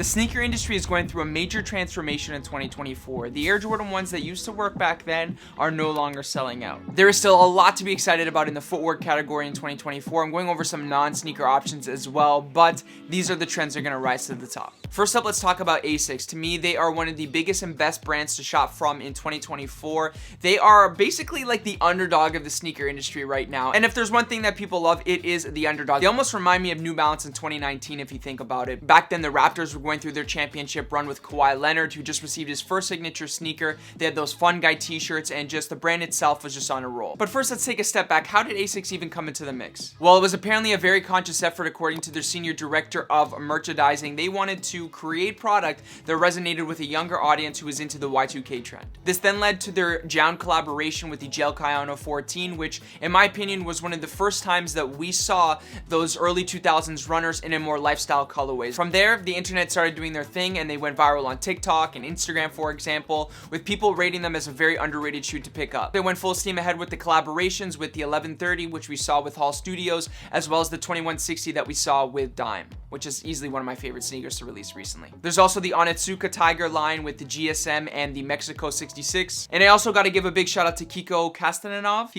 The sneaker industry is going through a major transformation in 2024. The Air Jordan ones that used to work back then are no longer selling out. There is still a lot to be excited about in the footwear category in 2024. I'm going over some non-sneaker options as well, but these are the trends that are going to rise to the top. First up, let's talk about Asics. To me, they are one of the biggest and best brands to shop from in 2024. They are basically like the underdog of the sneaker industry right now. And if there's one thing that people love, it is the underdog. They almost remind me of New Balance in 2019 if you think about it. Back then, the Raptors were going through their championship run with Kawhi Leonard, who just received his first signature sneaker. They had those fun guy t-shirts, and just the brand itself was just on a roll. But first, let's take a step back. How did Asics even come into the mix? Well, it was apparently a very conscious effort according to their senior director of merchandising. They wanted to create product that resonated with a younger audience who was into the Y2K trend. This then led to their Jown collaboration with the Gel Kayano 14, which in my opinion was one of the first times that we saw those early 2000s runners in a more lifestyle colorways. From there, the internet started doing their thing and they went viral on TikTok and Instagram, for example, with people rating them as a very underrated shoe to pick up. They went full steam ahead with the collaborations with the 1130, which we saw with Hall Studios, as well as the 2160 that we saw with Dime, which is easily one of my favorite sneakers to release recently. There's also the Onitsuka Tiger line with the GSM and the Mexico 66. And I also got to give a big shout out to Kiko Kastananov,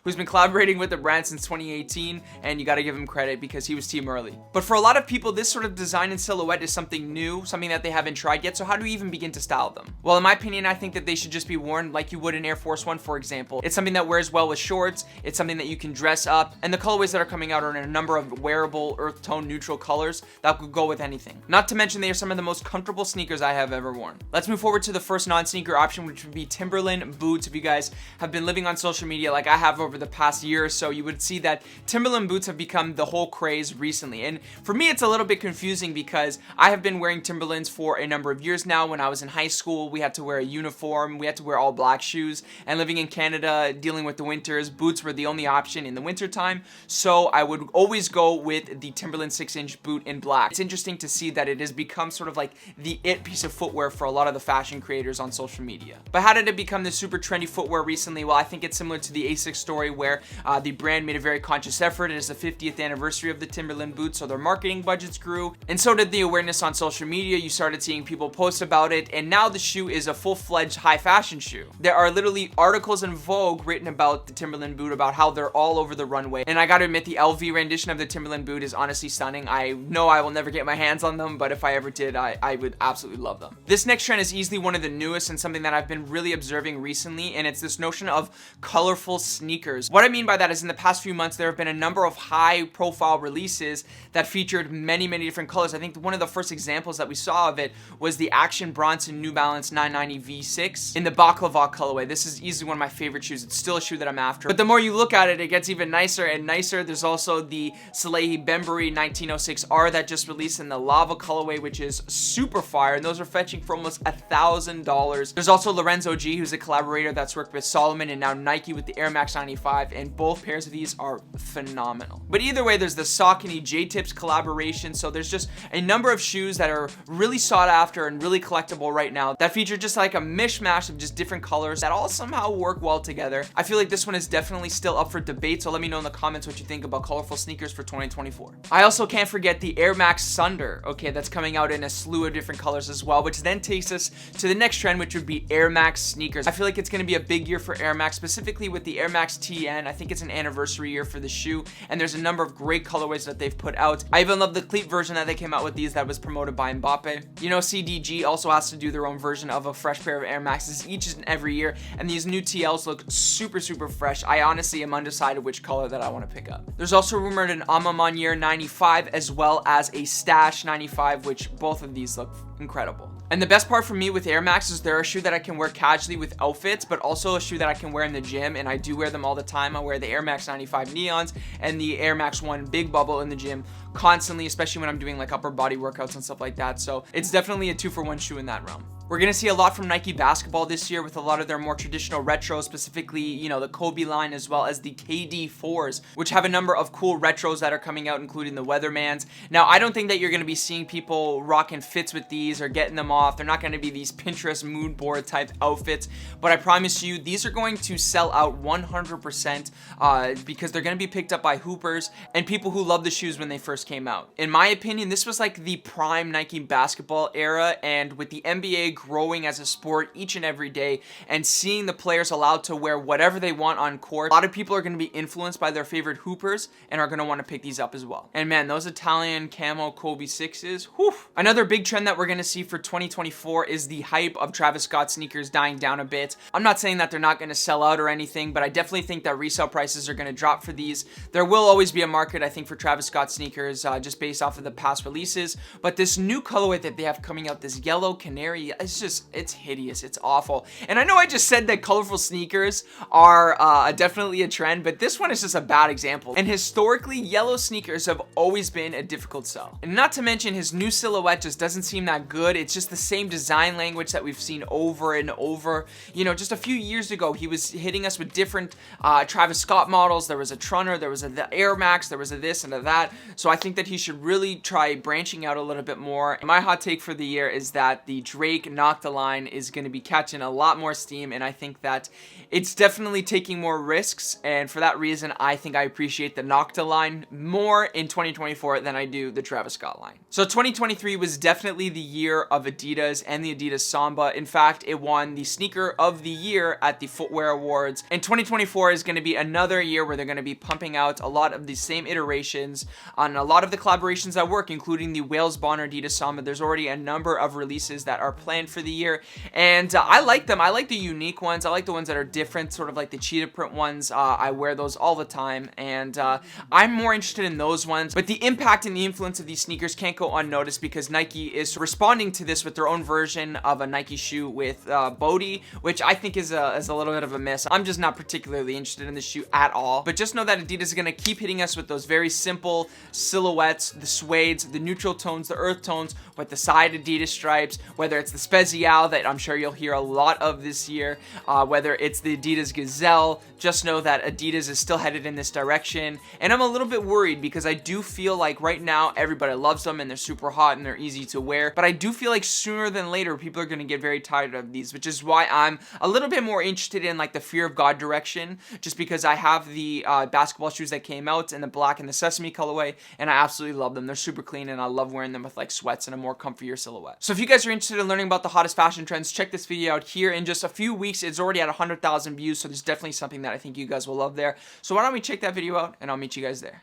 who's been collaborating with the brand since 2018, and you got to give him credit because he was team early. But for a lot of people, this sort of design and silhouette is something new, something that they haven't tried yet, so how do you even begin to style them? Well, in my opinion, I think that they should just be worn like you would an Air Force One, for example. It's something that wears well with shorts, it's something that you can dress up, and the colorways that are coming out are in a number of wearable earth tone neutral colors that could go with anything. Not to mention they are some of the most comfortable sneakers I have ever worn. Let's move forward to the first non-sneaker option, which would be Timberland Boots. If you guys have been living on social media like I have over the past year or so, you would see that Timberland Boots have become the whole craze recently. And for me, it's a little bit confusing because I have been wearing Timberlands for a number of years now. When I was in high school, we had to wear a uniform, we had to wear all black shoes, and living in Canada, dealing with the winters, boots were the only option in the winter time. So I would always go with the Timberland 6-inch boot in black. It's interesting to see that it has become sort of like the it piece of footwear for a lot of the fashion creators on social media. But how did it become this super trendy footwear recently? Well, I think it's similar to the Asics story where the brand made a very conscious effort. It is the 50th anniversary of the Timberland boots, so their marketing budgets grew, and so did the awareness on social media. You started seeing people post about it, and now the shoe is a full-fledged high fashion shoe. There are literally articles in Vogue written about the Timberland boot, about how they're all over the runway, and I gotta admit, the LV rendition of the Timberland boot is honestly stunning. I know I will never get my hands on them, but if I ever did, I would absolutely love them. This next trend is easily one of the newest and something that I've been really observing recently, and it's this notion of colorful sneakers. What I mean by that is in the past few months, there have been a number of high-profile releases that featured many different colors. I think one of the first examples that we saw of it was the Action Bronson New Balance 990 V6 in the Baklava colorway. This is easily one of my favorite shoes. It's still a shoe that I'm after. But the more you look at it, it gets even nicer and nicer. There's also the Salehi Bembury 1906R that just released in the Lava colorway, which is super fire, and those are fetching for almost $1,000. There's also Lorenzo G, who's a collaborator that's worked with Solomon and now Nike with the Airmax 95, and both pairs of these are phenomenal. But either way, there's the Saucony J-Tips collaboration, so there's just a number of shoes that are really sought after and really collectible right now that feature just like a mishmash of just different colors that all somehow work well together. I feel like this one is definitely still up for debate, so let me know in the comments what you think about colorful sneakers for 2024. I also can't forget the Airmax Sunder, okay, that's coming out in a slew of different colors as well, which then takes us to the next trend, which would be Airmax sneakers. I feel like it's going to be a big year for Airmax, specifically with the Airmax TN. I think it's an anniversary year for the shoe, and there's a number of great colorways that they've put out. I even love the cleat version that they came out with these that was promoted by Mbappe. You know, CDG also has to do their own version of a fresh pair of Air Maxes each and every year, and these new TLs look super fresh. I honestly am undecided which color that I want to pick up. There's also rumored an Amamanier 95 as well as a Stash 95, which both of these look incredible. And the best part for me with Air Max is they're a shoe that I can wear casually with outfits, but also a shoe that I can wear in the gym, and I do wear them all the time. I wear the Air Max 95 Neons and the Air Max 1 Big Bubble in the gym constantly, especially when I'm doing like upper body workouts and stuff like that. So it's definitely a 2-for-1 shoe in that realm. We're gonna see a lot from Nike basketball this year with a lot of their more traditional retros, specifically, you know, the Kobe line as well as the KD4s, which have a number of cool retros that are coming out, including the Weathermans. Now, I don't think that you're gonna be seeing people rocking fits with these or getting them off. They're not gonna be these Pinterest mood board type outfits, but I promise you, these are going to sell out 100% because they're gonna be picked up by hoopers and people who love the shoes when they first came out. In my opinion, this was like the prime Nike basketball era, and with the NBA growing as a sport each and every day and seeing the players allowed to wear whatever they want on court, a lot of people are going to be influenced by their favorite hoopers and are going to want to pick these up as well. And man, those Italian camo Kobe 6s, whew. Another big trend that we're going to see for 2024 is the hype of Travis Scott sneakers dying down a bit. I'm not saying that they're not going to sell out or anything, but I definitely think that resale prices are going to drop for these. There will always be a market, I think, for Travis Scott sneakers just based off of the past releases, but this new colorway that they have coming out, this yellow canary, it's hideous. It's awful. And I know I just said that colorful sneakers are definitely a trend, but this one is just a bad example. And historically, yellow sneakers have always been a difficult sell. And not to mention, his new silhouette just doesn't seem that good. It's just the same design language that we've seen over and over. You know, just a few years ago, he was hitting us with different Travis Scott models. There was a Trunner, there was the Airmax, there was a this and a that. So I think that he should really try branching out a little bit more. And my hot take for the year is that the Drake Nocta line is going to be catching a lot more steam, and I think that it's definitely taking more risks, and for that reason I think I appreciate the Nocta line more in 2024 than I do the Travis Scott line. So 2023 was definitely the year of Adidas and the Adidas Samba. In fact, it won the sneaker of the year at the Footwear Awards, and 2024 is going to be another year where they're going to be pumping out a lot of the same iterations on a lot of the collaborations that work, including the Wales Bonner Adidas Samba. There's already a number of releases that are planned for the year, and I like them. I like the unique ones. I like the ones that are different, sort of like the cheetah print ones. I wear those all the time, and I'm more interested in those ones. But the impact and the influence of these sneakers can't go unnoticed because Nike is responding to this with their own version of a Nike shoe with Bodhi, which I think is a little bit of a miss. I'm just not particularly interested in this shoe at all. But just know that Adidas is going to keep hitting us with those very simple silhouettes, the suedes, the neutral tones, the earth tones, with the side Adidas stripes, whether it's the Spezial that I'm sure you'll hear a lot of this year, whether it's the Adidas Gazelle. Just know that Adidas is still headed in this direction, and I'm a little bit worried because I do feel like right now everybody loves them and they're super hot and they're easy to wear, but I do feel like sooner than later people are going to get very tired of these, which is why I'm a little bit more interested in like the Fear of God direction, just because I have the basketball shoes that came out in the black and the sesame colorway, and I absolutely love them. They're super clean and I love wearing them with like sweats and a more comfier silhouette. So if you guys are interested in learning about the hottest fashion trends, check this video out here. In just a few weeks, it's already at 100,000 views, so there's definitely something that I think you guys will love there. So why don't we check that video out, and I'll meet you guys there.